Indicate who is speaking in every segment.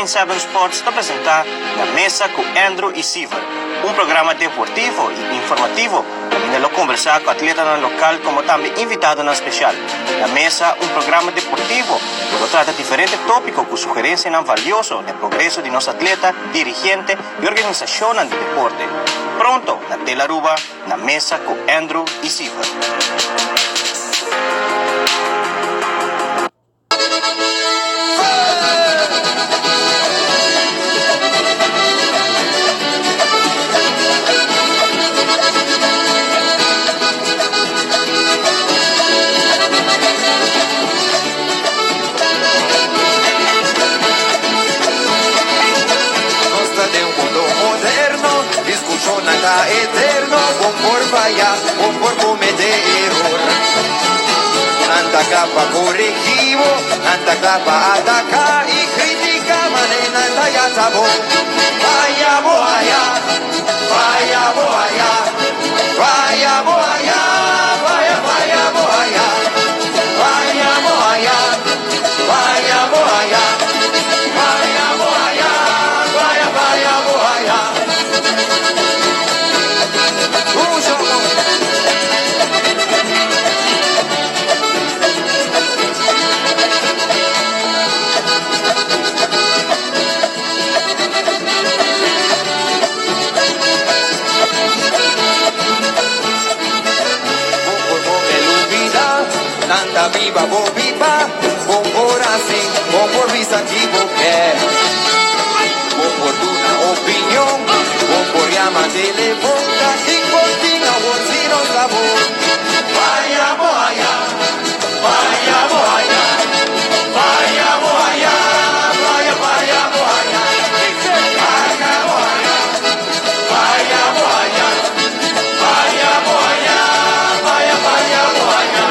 Speaker 1: 7 Sports apresentar na mesa com Andrew e Siver, programa deportivo e informativo. Também lo conversar com atleta no local como também invitado na especial. Na mesa, programa deportivo que trata diferentes tópicos com sugerências valioso no progresso de nosso atleta, dirigente e organização do deporte. Pronto, na tela ruba, na mesa com Andrew e Siver.
Speaker 2: Eterno, con por fallar, con por cometer error. Anda capa correctivo, anda capa atacar y critica, manena, anda ya sabor. Vaya boaya, vaya boaya, vaya boaya, vaya boaya, vaya boaya, vaya boaya, vaya boaya, vaya boaya. Tanta viva, viva, por así, por visativo que por una opinión, por llama telefónica y cortina, bolsino sabor. Vaya boaya, vaya boaya, vaya boaya, vaya boaya, vaya boaya, vaya boaya, vaya boaya, vaya boaya.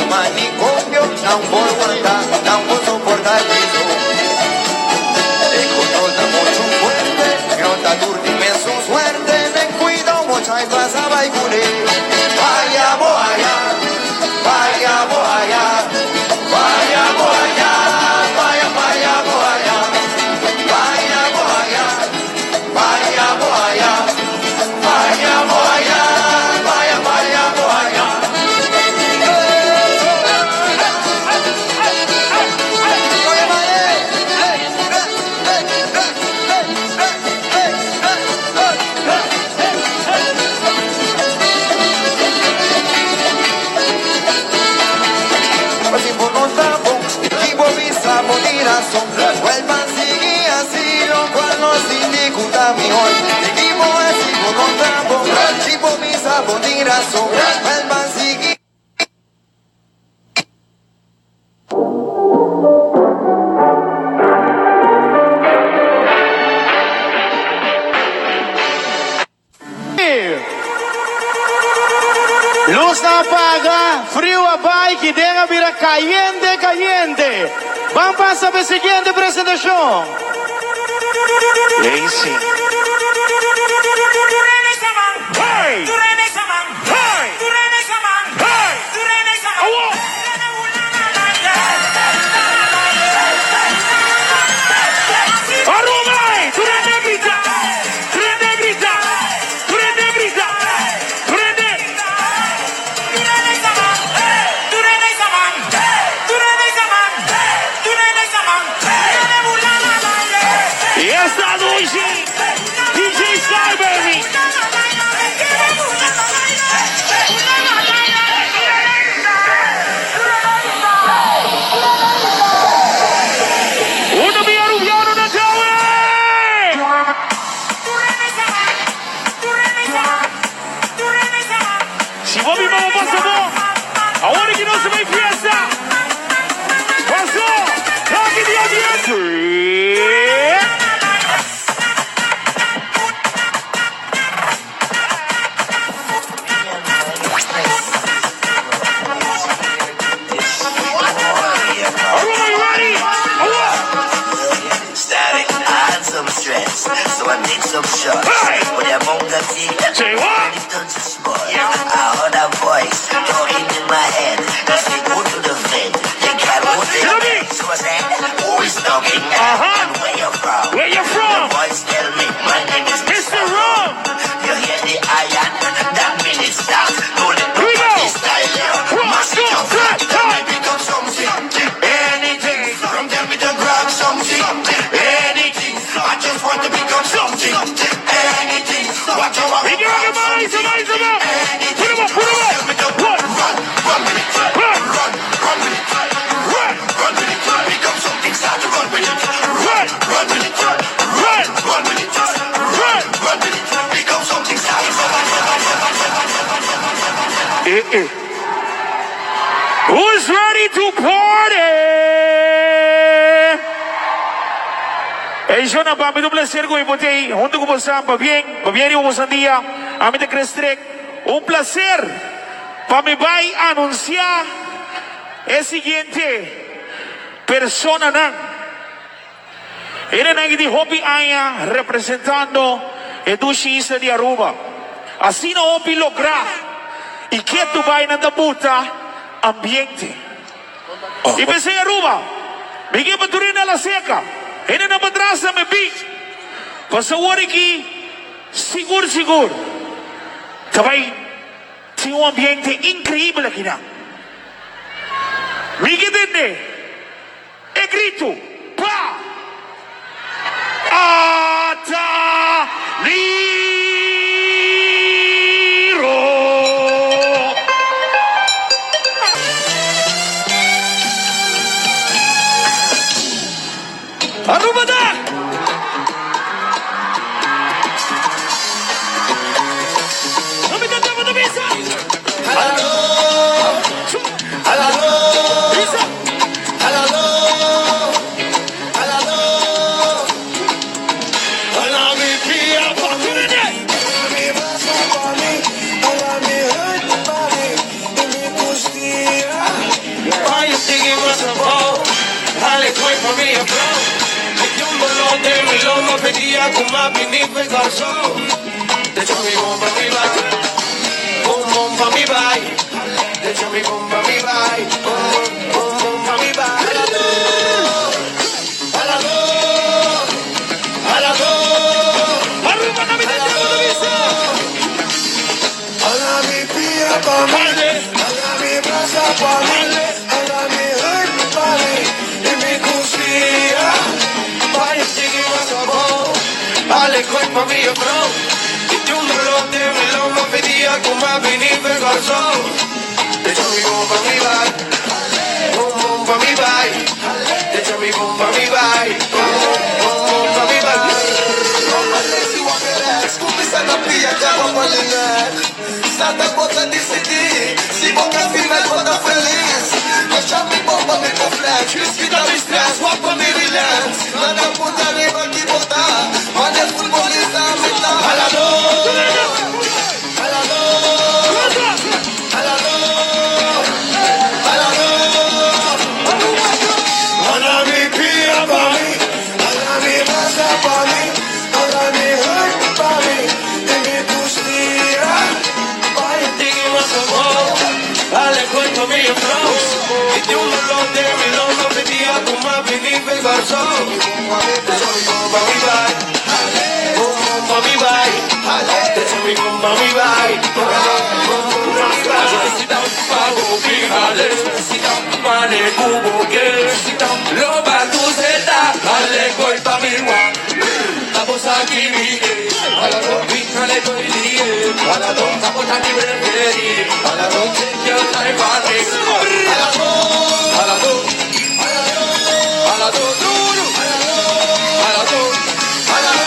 Speaker 2: Manicomio, não vou aguantar, não vou suportar isso. Encontró muito fuerte, nota duro inmenso suerte, me cuido mucho y pasaba y curé. Vaya boaya, vaya boaya, vaya boaya, vaya boaya, vaya boaya, vaya boaya, vaya boaya, vaya boaya. Vuelvan, sigue así, lo cual nos indica mejor. Seguimos así con un trampo, chivo misa por razón. Vuelvan, sigue.
Speaker 3: Luz na apaga, frio abai, que denga vira caliente, caliente. Vamos passar para a seguinte apresentação. Lazy. Hey! E esta noite, DJ Sky, baby. Uno piano piano na tele. Se vou me mamar, passa bom. Aonde que não se vai fiesta? Passou. Toque de adiante.
Speaker 4: some stress, so I take some shots. But I'm on the team, ready to just boy. I heard a voice talking in my head. I say, go to the vet, they can't go to the vet. So I said, who is talking now? And where you from?
Speaker 5: Where you from?
Speaker 4: The voice tell me, my name is
Speaker 5: Mr. Rum.
Speaker 4: You hear the iron? That means it's that. No, let
Speaker 5: Here we go.
Speaker 4: me style you.
Speaker 5: One, two, three,
Speaker 4: Tell me become something. Anything. From them me to grab something. Anything. I just want to become something. Anything. What you want?
Speaker 5: We give it mais, mais, mais. Put him up, put him up.
Speaker 4: Run with it. Run with it. Run with it. Become something. Start to run with it. Run with it. Run with it. Run with it. Become something. Start to run with it.
Speaker 5: Who's ready to party? Eso na ba, may placer ko iputi. Junto ko po sa pabiyen mo sa dia, amin na Krestrek. Un placer para mi bay anunciar el siguiente persona nang. Era nang di Hopi Aya representando Edushi Isa di Aruba. Así no Hopi logra. Y que tu bay na dabuta ambiente. Y pensé Aruba. Bigay pa rin na la seca. Ina na madrasa me big. Pasawari ki sigur. Sabay, tiene un ambiente increíble aquí. Miguel Dende, el grito, pa, Ataliro. Aruba da!
Speaker 2: Con más vinito y garzón, de hecho mi bomba mi va, bomba mi va, de hecho mi bomba mi va, bomba mi va. A la dos, arriba la mitad de la visa. A la mi pía pa' mí, a la mi brasa pa' mí, a la mi hurt pa' mí, y mi cosilla, vaya sigue más amor. Vale, cuerpo mío, bro. Y tú un dolor de mi lomo pedía con más vinito y garzón. De hecho mi bomba mi va, bomba mi va. De hecho mi bomba mi va, bomba mi va. Bomba lazy walk relax, começa na pia que água vai ligar. Santa bota decidir, se boca final bota feliz. Deixa mi bomba me conflex, quita mi stress, walk me relax. Nada puta arriba que botar. Manda el futbolista a meter. A la dos, a la dos, a la dos, a la dos. A la mi pía pa' mí, a la mi raza pa' mí, a la mi hurt pa' mí, y mi costilla. Vaya, tiene más amor, dale cuento mío, bro. Y de un dolor de mi lomo pedía con más vinito y garzón. Soy bomba mi vai. Bomba mi vai, deixa mi bomba mi vai, bomba mi vai. Necesita un pago fijale, necesita un pane cubo que necesita un loba tu zeta, dale corta mi guan. Estamos aquí mire, a la dos fíjale todo el día, a la dos estamos aquí preferi, a la dos yo trae padre, a la dos, a la dos, a la dos duro, a la dos, a la dos.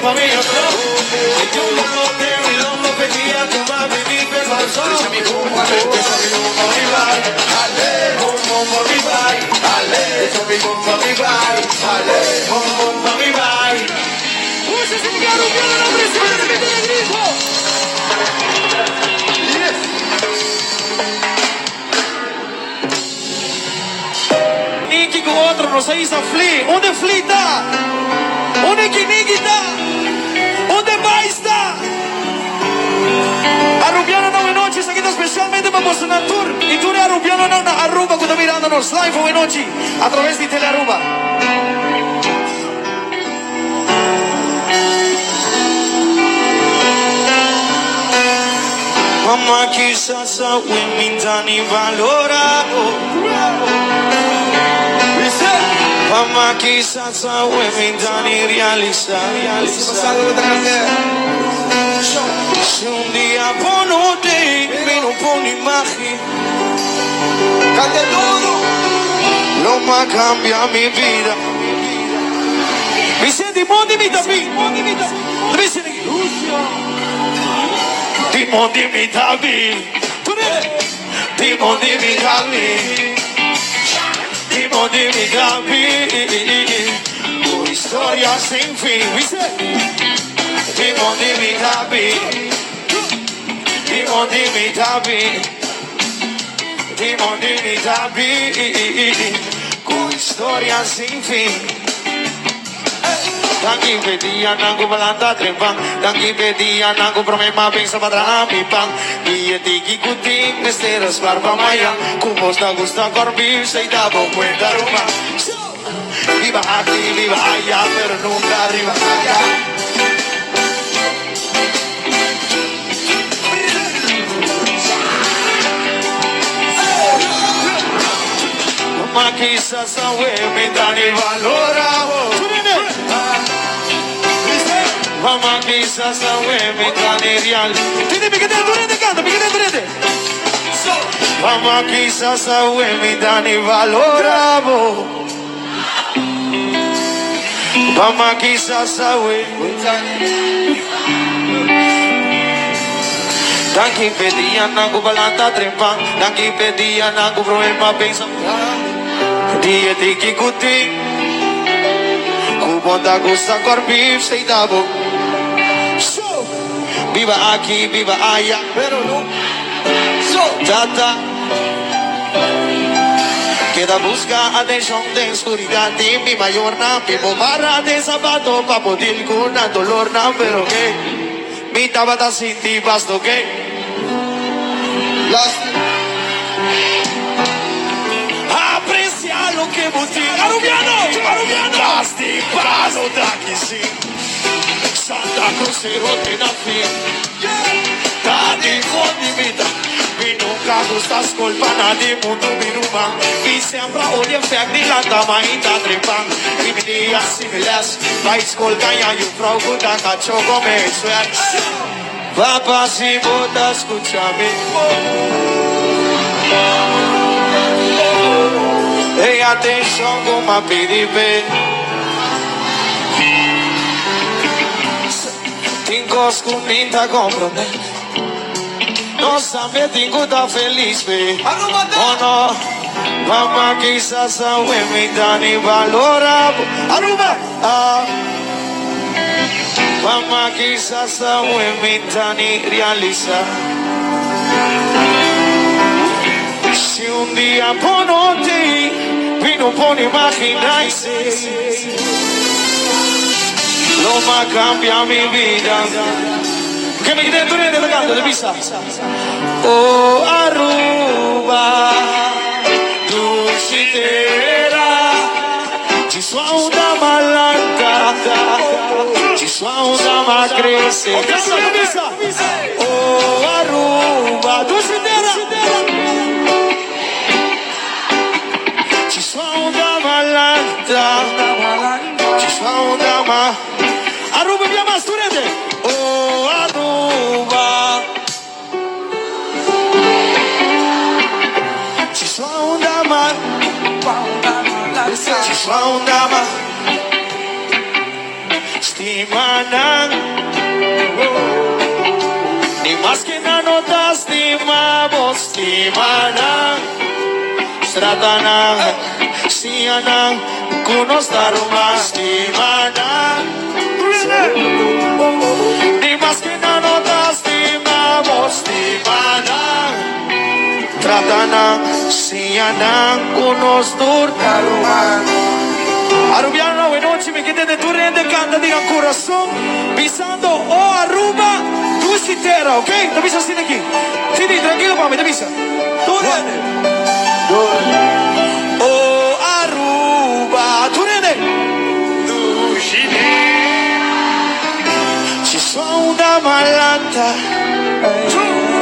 Speaker 2: Pa' mí otro, y tú no lo de mi lomo pedía tu mami mi pedazo. Deja mi bomba mi vai, ale, bomba mi vai, ale, deja mi bomba mi vai, ale, bomba mi vai. se sigue Arubiano na presidente de Grito.
Speaker 3: Niki com outro, não sei se Fli. Onde Fli tá? Onde que Niki tá? Onde vai estar? Arubiano não é noite, isso aqui tá especialmente para você na tour. E tu é Arubiano não na Aruba, que tá mirando nos live ou noite, através de Tele Aruba. Mama que sasa women tani valorado. Mama que sasa women tani realiza. Se un día ponote me no pone imagen. Cante todo. Lo más cambia mi vida. Vicente, mondi mi tapi. Vicente. Timon di mi tabi, Timon di mi tabi, Timon di mi tabi, una historia sin fin. Timon di mi tabi, Timon di mi tabi, Timon di mi tabi, una historia sin fin. Dangi pedia nangu balanta trempang, dangi pedia nangu problema pensa padra mi pang. Dia tiki kuting mesteras barba maya, kumos da gusta corbi sei da bon cuenta rumah. Viva aquí, viva allá, pero nunca arriba allá. Ma quizás a me dan el valor a vos. Mamma chissà se mi cane real. Tieni perché dentro rete canta, perché dentro rete. Mamma chissà se mi dani valoravo. Mamma chissà se Danki pedia nangu balanta trempa, danki pedia nangu problema pensa. Dia tiki kuti, kubonda gusta corbi sei dabo. Viva aquí, viva allá, pero no. Tata. Queda busca atención de oscuridad y mi mayor na, mi barra de zapato pa poder con dolor na, pero que mi tabata sin ti basto que aprecia lo que busqué. Arubiano, Lasti paso da aquí sí. Santa Cruz e rote na fin. Da di fondi vita. Mi nunca gusta scolpana di mundo mi ruba. Mi sembra olio fec di lanta ma inta trepan. Mi vedi assimilas. Vai scolgagna io provo da caccio come sweat. Papà si bota scusami. E atenção como pedi bem. Tincos com pinta compromete. Nossa me tingo da feliz be. Oh no. Mamma chissà se mi dani valora. Aruba. Mamma chissà se mi dani realiza. Se un dia ponote vi non può immaginarsi. Lo ma cambia mi vida. Que me quedé durante la canto de visa. Oh Aruba, dulcitera, ci sono una malanta, ci sono una ma crece. Oh Aruba, dulcitera, ci sono una malanta, ci sono una ma. Aruba via más durante. Oh Aruba, ci sono una ma, ci sono una ma. Stimanan, ni más que na nota estimamos. Stimanan, stratanan, sianan, kunos daruma. Stimanan. Di más que no notas, estimamos, estimada. Trata na siya ng kunos turtaluman. Arubiano, buenas noches, me quedé de tu rende, canta, digan corazón, pisando, oh Aruba, tu citera, ¿ok? Te avisa así de aquí. Sí, tranquilo, papi, te avisa. Tu rende. Oh Aruba, tu rende. Ci sono da malata,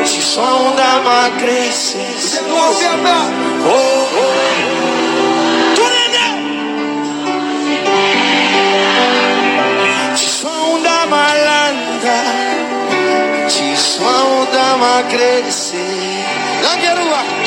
Speaker 3: ci sono da macrese. Oh, oh, tu rende. Ci sono da malata, ci sono da macrese. La chiarua.